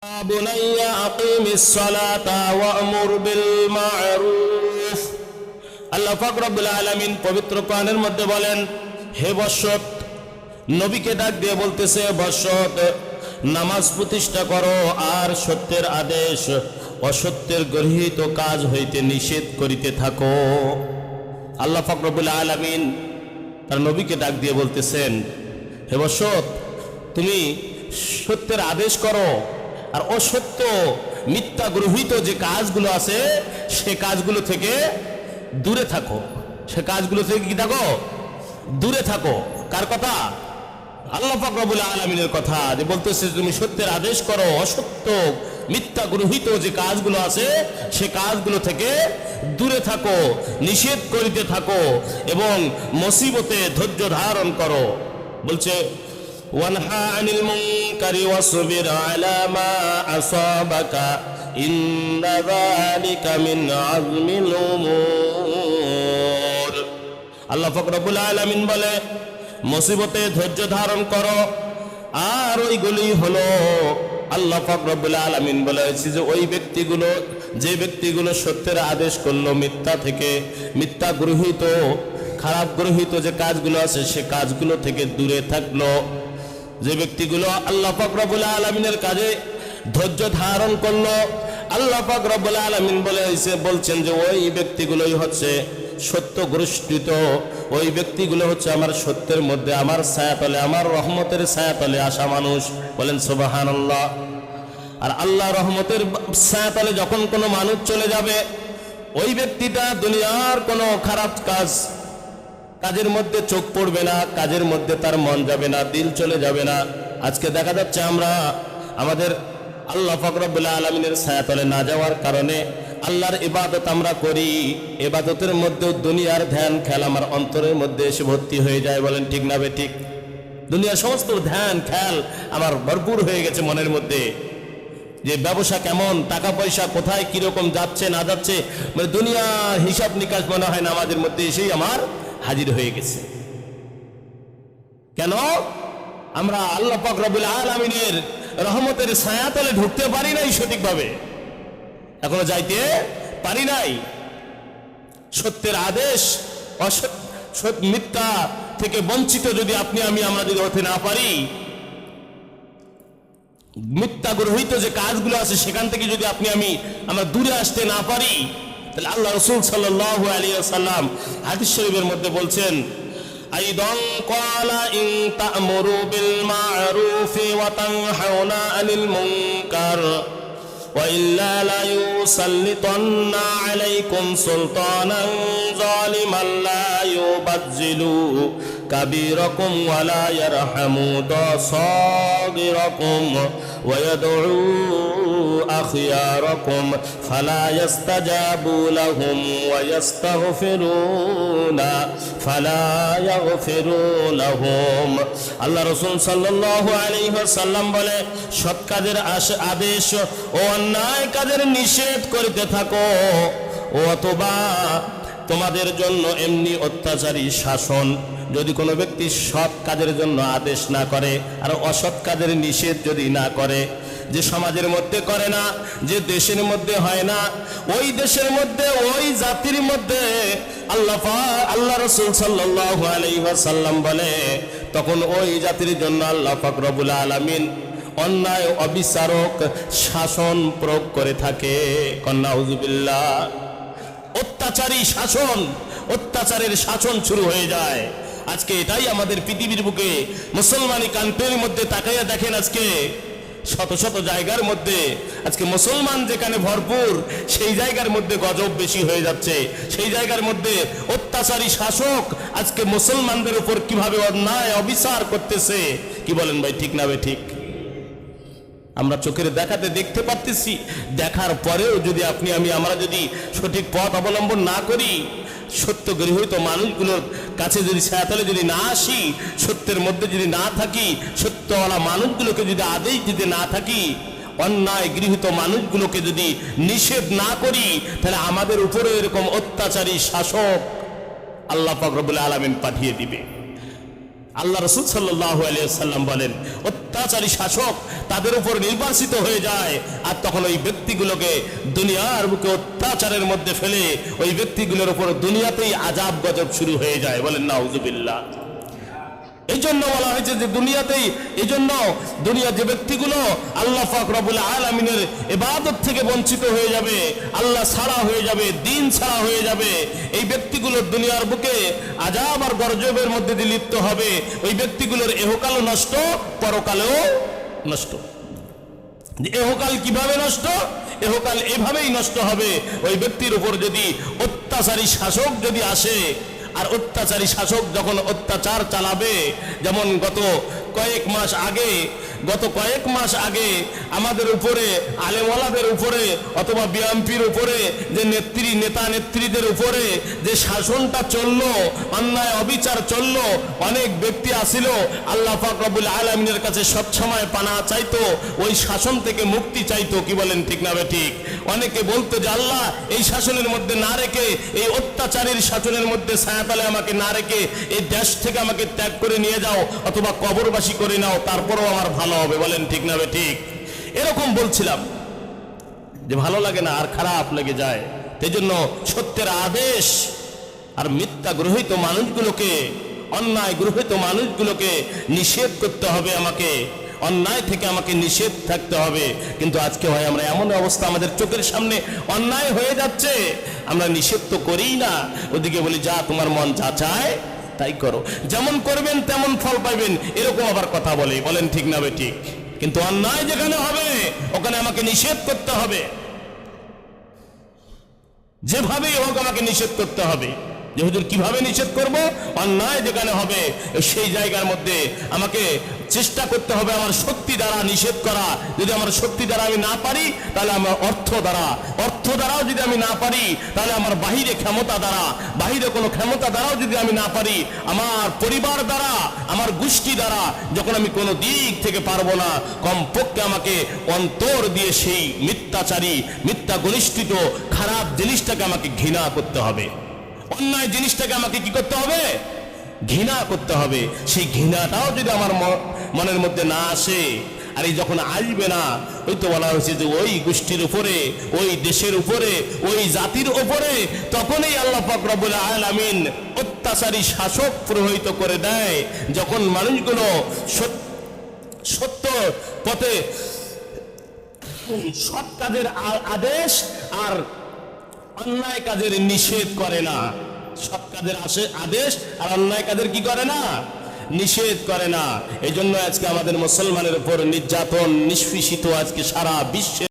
বুনাইয়া আকিমিস সালাতা ওয়া'মুর বিল মা'রুফ। আল্লাহ পাক রব্বুল আলামিন পবিত্র কোরআনের মধ্যে বলেন, হে বৎসত, নবীকে ডাক দিয়ে বলতেছে, বৎসত নামাজ প্রতিষ্ঠা করো আর সত্যের আদেশ অসত্যের গৃহীত কাজ হইতে নিষেধ করিতে থাকো। আল্লাহ পাক রব্বুল আলামিন তার নবীকে ডাক দিয়ে বলতেছেন, হে বৎসত, তুমি সত্যের আদেশ করো আর অসত্য মিথ্যা গৃহীত যে কাজগুলো আছে সে কাজগুলো থেকে দূরে থাকো। সে কাজগুলো থেকে কি থাকো? দূরে থাকো। কার কথা? আল্লাহ পাক রব্বুল আলামিনের কথা, যে বলতেছে তুমি সত্যের আদেশ করো, অসত্য মিথ্যা গৃহীত যে কাজগুলো আছে সে কাজগুলো থেকে দূরে থাকো, নিষেধ করিতে থাকো এবং মুসিবতে ধৈর্য ধারণ করো। বলছে ওয়ানহা আনিল মুনকারি ওয়াসবির আলা মা আসাবাকা ইন্না যালিকা মিন আযমিল উমুর। আল্লাহ পাক রব্বুল আলামিন বলে, মুসিবতে ধৈর্য ধারণ করো। আর ওইগুলি হলো, আল্লাহ পাক রব্বুল আলামিন বলেছে যে ওই ব্যক্তিগুলো, যে ব্যক্তিগুলো সত্যের আদেশ করলো, মিথ্যা থেকে, মিথ্যা গৃহীত খারাপ গৃহীত যে কাজগুলো আছে সে কাজগুলো থেকে দূরে থাকলো, যে ব্যক্তিগুলো আল্লাহ পাক রব্বুল আলামিনের কাজে ধৈর্য ধারণ করলো, আল্লাহ পাক রব্বুল আলামিন বলছেন যে ওই ব্যক্তিগুলোই হচ্ছে সত্য গ্রষ্টিত, ওই ব্যক্তিগুলো হচ্ছে আমার সত্যের মধ্যে, আমার ছায়াতলে, আমার রহমতের ছায়াতলে আসা মানুষ। বলেন সুবহানাল্লাহ। আর আল্লাহ রহমতের ছায়াতলে যখন কোনো মানুষ চলে যাবে, ওই ব্যক্তিটা দুনিয়ার কোনো খারাপ কাজের মধ্যে চোখ পড়বে না, কাজের মধ্যে তার মন যাবে না, দিল চলে যাবে না। আজকে দেখা যাচ্ছে আমরা আমাদের আল্লাহ পাক রব্বুল আলামিনের ছায়াতলে না যাওয়ার কারণে আল্লাহর ইবাদত আমরা করি, ইবাদতের মধ্যেও দুনিয়ার ধ্যান খেয়াল আমার অন্তরের মধ্যে এসে ভর্তি হয়ে যায়। বলেন ঠিক না বেঠিক? দুনিয়ার সমস্ত ধ্যান খেয়াল আমার ভরপুর হয়ে গেছে মনের মধ্যে, যে ব্যবসা কেমন, টাকা পয়সা কোথায় কিরকম যাচ্ছে না যাচ্ছে, মানে দুনিয়ার হিসাব নিকাশ মনে হয় নামাজের মধ্যে এসেই আমার হাজির হয়ে গেছে। কেন? আমরা আল্লাহ পাক রব্বুল আলামিনের রহমতের ছায়াতলে ঢুকতে পারি নাই সঠিকভাবে, এখনো যাইতে পারি নাই। সত্যের আদেশ মিথ্যা থেকে বঞ্চিত যদি আমরা যদি হতে না পারি, মিথ্যা গৃহীত যে কাজগুলো আছে সেখান থেকে যদি আমরা দূরে আসতে না পারি, তাহলে আল্লাহ রাসূল সাল্লাল্লাহু আলাইহি ওয়াসাল্লাম হাদিস শরীফের মধ্যে বলছেন, আইদান ক্বালা ইন তা'মুরু বিল মা'রুফি ওয়া তানহাউনা আনিল মুনকার ওয়া ইল্লা লা ইউসাল্লিতান্না আলাইকুম সুলতানান যালিমান লা ইউবাজ্জিলু কাবীরাকুম ওয়া লা ইয়ারহামু সাগীরাকুম ওয়া ইয়াদউ আখিয়ারাকুম ফালা ইস্তাজাবু লাহুম ওয়া ইস্তাগফিরুনা ফালা ইয়াগফিরু লাহুম। আল্লাহ রাসূল সাল্লাল্লাহু আলাইহি ওয়াসাল্লাম বলে, সৎ কাজের আদেশ ও অন্যায় কাজের নিষেধ করিতে থাকো, অথবা তোমাদের জন্য এমনি অত্যাচারী শাসন, যদি কোনো ব্যক্তি সৎ কাজের জন্য আদেশ না করে আর অসৎ কাজের নিষেধ যদি না করে, যে সমাজের মধ্যে করে না, যে দেশের মধ্যে হয় না, ওই দেশের মধ্যে ওই জাতির মধ্যে আল্লাহ রাসূল সাল্লাল্লাহু আলাইহি ওয়াসাল্লাম বলে, তখন ওই জাতির জন্য আল্লাহ পাক রব্বুল আলামিন অন্যায় অবিচারক শাসন প্রয়োগ করে থাকে। নাউযুবিল্লাহ। অত্যাচারী শাসন, অত্যাচারের শাসন শুরু হয়ে যায়। আজকে এটাই আমাদের পৃথিবীর বুকে মুসলমানি কান্ট্রির মধ্যে তাকাইয়া দেখেন, আজকে শত শত জায়গার মধ্যে আজকে মুসলমান যেখানে ভরপুর, সেই জায়গার মধ্যে গজব বেশি হয়ে যাচ্ছে। সেই জায়গার মধ্যে অত্যাচারী শাসক আজকে মুসলমানদের উপর কিভাবে অন্যায় অবিচার করতেছে। কি বলেন ভাই, ঠিক না ভাই? ঠিক। আমরা চোখের দেখাতে দেখতে পারতেছি, দেখার পরেও যদি আমরা যদি সঠিক পথ অবলম্বন না করি, সত্য গৃহীত মানুষগুলোর কাছে যদি ছায়াতলে যদি না আসি, সত্যের মধ্যে যদি না থাকি, সত্যওয়ালা মানুষগুলোকে যদি আদেশ দিতে না থাকি, অন্যায় গৃহীত মানুষগুলোকে যদি নিষেধ না করি, তাহলে আমাদের উপরে এরকম অত্যাচারী শাসক আল্লাহ পাক রব্বুল আলামিন পাঠিয়ে দিবে। আল্লাহ রাসূল সাল্লাল্লাহু আলাইহি ওয়াসাল্লাম বলেন, অত্যাচারী শাসক তাদের উপর নির্বাসিত হয়ে যায়, আর তখন ওই ব্যক্তিগুলোকে দুনিয়ার বুকে অত্যাচারের মধ্যে ফেলে ওই ব্যক্তিগুলোর উপর দুনিয়াতেই আযাব গজব শুরু হয়ে যায়। বলেন নাউযুবিল্লাহ। এই জন্য বলা হয়েছে যে দুনিয়াতেই, এই জন্য দুনিয়া যে ব্যক্তিগুলো আল্লাহ পাক রব্বুল আলামিনের ইবাদত থেকে বঞ্চিত হয়ে যাবে, আল্লাহ ছাড়া হয়ে যাবে, দিন ছাড়া হয়ে যাবে, এই ব্যক্তিগুলোর দুনিয়ার বুকে আযাব আর গজবের মধ্যে দিয়ে লিপ্ত হবে। ওই ব্যক্তিগুলোর ইহকালও নষ্ট, পরকালেও নষ্ট। ইহকাল কিভাবে নষ্ট? ইহকাল এভাবেই নষ্ট হবে, ওই ব্যক্তির উপর যদি অত্যাচারী শাসক যদি আসে, আর অত্যাচারী শাসক যখন অত্যাচার চালাবে, যেমন গত কয়েক মাস আগে আমাদের উপরে, আলেমওয়ালাদের উপরে অথবা বিএনপির উপরে যে নেতা নেত্রীদের উপরে যে শাসনটা চললো, অন্যায় অবিচার চললো, অনেক ব্যক্তি আসিল আল্লাহ পাক রব্বুল আলামিনের কাছে সবসময় পানা চাইতো, ওই শাসন থেকে মুক্তি চাইতো। কি বলেন ঠিক না ঠিক? অনেকে বলতো যে আল্লাহ এই শাসনের মধ্যে না রেখে, এই অত্যাচারীর শাসনের মধ্যে ছায়াতলে আমাকে না রেখে এই দেশ থেকে আমাকে ত্যাগ করে নিয়ে যাও, অথবা কবরবাসী করে নাও, তারপরেও আমার ভালো হবে। বলেন ঠিক না ঠিক? এরকম বলছিলাম যে ভালো লাগে না, আর খারাপ লেগে যায়। সেই জন্য সত্যের আদেশ আর মিথ্যা গ্রহিত মানুষগুলোকে, অন্যায় গ্রহিত মানুষগুলোকে নিষেধ করতে হবে, আমাকে অন্যায় থেকে আমাকে নিষেধ থাকতে হবে। কিন্তু আজকে হয় আমরা এমন অবস্থা, আমাদের চোখের সামনে অন্যায় হয়ে যাচ্ছে, আমরা নিষেধ তো করিই না, ওদিকে বলি যা তোমার মন যা চায় তাই করো, যেমন করবেন তেমন ফল পাইবেন, এরকম আবার কথা বলে। বলেন ঠিক না ঠিক? কিন্তু অন্যায় যেখানে হবে ওখানে আমাকে নিষেধ করতে হবে, যেভাবেই হোক আমাকে নিষেধ করতে হবে। যে হুজুর কিভাবে নিষেধ করব? অন্যায় যেখানে হবে সেই জায়গার মধ্যে আমাকে চেষ্টা করতে হবে আমার শক্তি দ্বারা নিষেধ করা। যদি আমার শক্তি দ্বারা আমি না পারি, তাহলে আমার অর্থ দ্বারাও যদি আমি না পারি, তাহলে আমার বাহিরে ক্ষমতা দ্বারা, বাহিরে কোনো ক্ষমতা দ্বারাও যদি আমি না পারি, আমার পরিবার দ্বারা, আমার গোষ্ঠী দ্বারা, যখন আমি কোনো দিক থেকে পারবো না, কমপক্ষে আমাকে অন্তর দিয়ে সেই মিথ্যাচারী, মিথ্যা গনিষ্ঠিত খারাপ জিনিসটাকে আমাকে ঘৃণা করতে হবে। অন্যায় জিনিসটাকে আমাকে কি করতে হবে? ঘৃণা করতে হবে। সেই ঘৃণাটাও যদি আমার মনের মধ্যে না আসে, আর এই যখন আসবে না, ওই তো বলা হয়েছে যে ওই গোষ্ঠীর উপরে, ওই দেশের উপরে, ওই জাতির উপরে তখনই আল্লাহ পাক রব্বুল আলামিন অত্যাচারী শাসক প্রবাহিত করে দেয়, যখন মানুষগুলো সত্য পথে সৎ কাজের আদেশ আর অন্যায় কাজের নিষেধ করে না। সৎ কাজের আদেশ আর অন্যায় কাজের কি করে না? নিষেধ করে না। এই জন্য আজকে আমাদের মুসলমানের উপর নির্যাতন, নিষ্পেষিত আজকে সারা বিশ্বে।